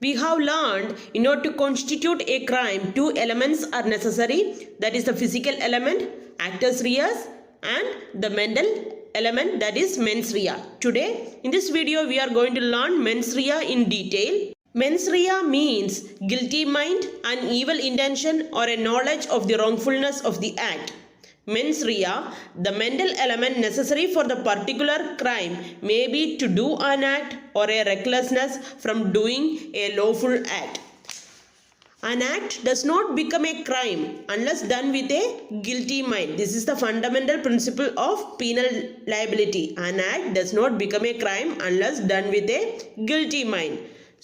We have learned in order to constitute a crime, two elements are necessary. That is the physical element, actus reus, and the mental element, that is mens rea. Today, in this video, we are going to learn mens rea in detail. Mens rea means guilty mind, an evil intention, or a knowledge of the wrongfulness of the act. Mens rea, the mental element necessary for the particular crime, may be to do an act or a recklessness from doing a lawful act. An act does not become a crime unless done with a guilty mind. This is the fundamental principle of penal liability. An act does not become a crime unless done with a guilty mind.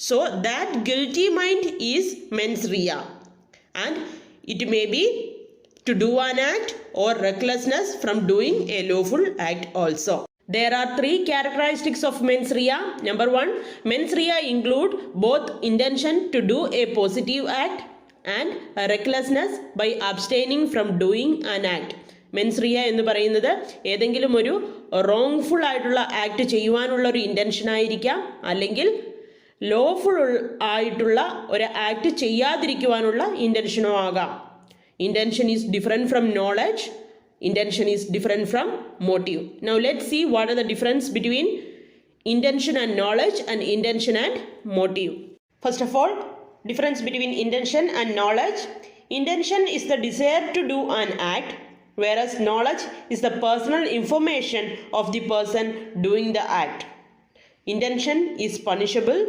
So that guilty mind is mens rea, and it may be to do an act or recklessness from doing a lawful act also. There are three characteristics of mens rea. Number one, mens rea include both intention to do a positive act and recklessness by abstaining from doing an act. Mens rea എന്ന് പറയുന്നത് ഏതെങ്കിലും ഒരു wrongful ആയിട്ടുള്ള act ചെയ്യുവാനുള്ള ഒരു intention ആയിരിക്കാം, അല്ലെങ്കിൽ lawful ആയിട്ടുള്ള ഒരു ആക്ട് ചെയ്യാതിരിക്കുവാനുള്ള ഇൻറ്റൻഷനോ ആകാം. Intention is different from knowledge. Intention is different from motive. Now let's see what are the difference between intention and knowledge and intention and motive. First of all, difference between intention and knowledge. Intention is the desire to do an act, whereas knowledge is the personal information of the person doing the act. Intention is punishable.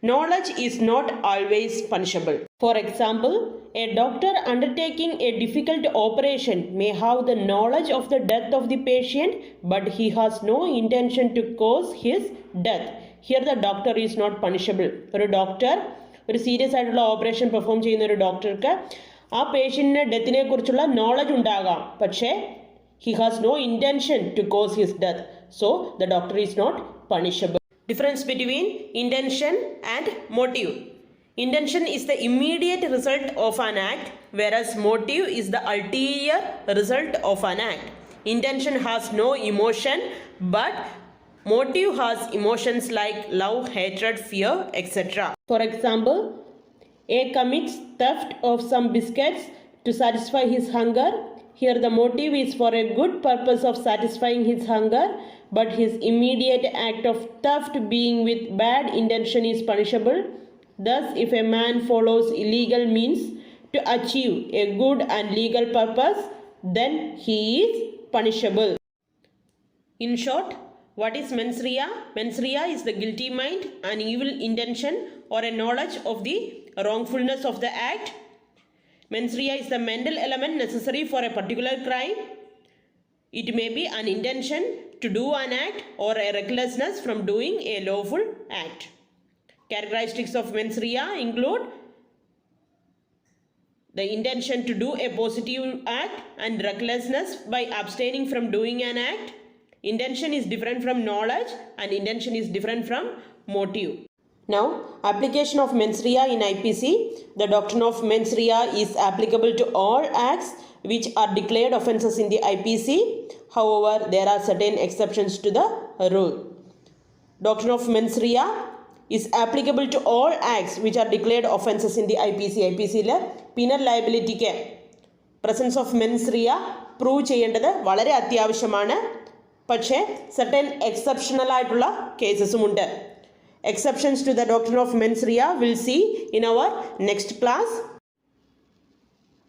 Knowledge is not always punishable. For example, a doctor undertaking a difficult operation may have the knowledge of the death of the patient, but he has no intention to cause his death. Here the doctor is not punishable. ഒരു doctor ഒരു serious ആയിട്ടുള്ള operation perform ചെയ്യുന്ന ഒരു ഡോക്ടർക്ക് ആ പേഷ്യൻറ്റിൻ്റെ ഡെത്തിനെ കുറിച്ചുള്ള knowledge ഉണ്ടാകാം, പക്ഷേ he has no intention to cause his death. So the doctor is not punishable. Difference between intention and motive. Intention is the immediate result of an act, whereas motive is the ulterior result of an act. Intention has no emotion, but motive has emotions like love, hatred, fear, etc. For example, A commits theft of some biscuits to satisfy his hunger. Here the motive is for a good purpose of satisfying his hunger, but his immediate act of theft being with bad intention is punishable. Thus, if a man follows illegal means to achieve a good and legal purpose, then he is punishable. In short, what is mens rea? Mens rea is the guilty mind, an evil intention, or a knowledge of the wrongfulness of the act. Mens rea is the mental element necessary for a particular crime. It may be an intention to do an act or a recklessness from doing a lawful act. Characteristics of mens rea include the intention to do a positive act and recklessness by abstaining from doing an act. Intention is different from knowledge and intention is different from motive. Now, application of mens rea in IPC. The doctrine of mens rea is applicable to all acts which are declared offences in the IPC. However, there are certain exceptions to the rule. Doctrine of mens rea is applicable to all acts which are declared offences in the IPC. IPC le penal liability ke presence of mens rea prove ചെയ്യേണ്ടത് വളരെ അത്യാവശ്യമാണ്. പക്ഷേ certain exceptional ആയിട്ടുള്ള കേസസും ഉണ്ട്. Exceptions to the doctrine of mens rea we'll see in our next class.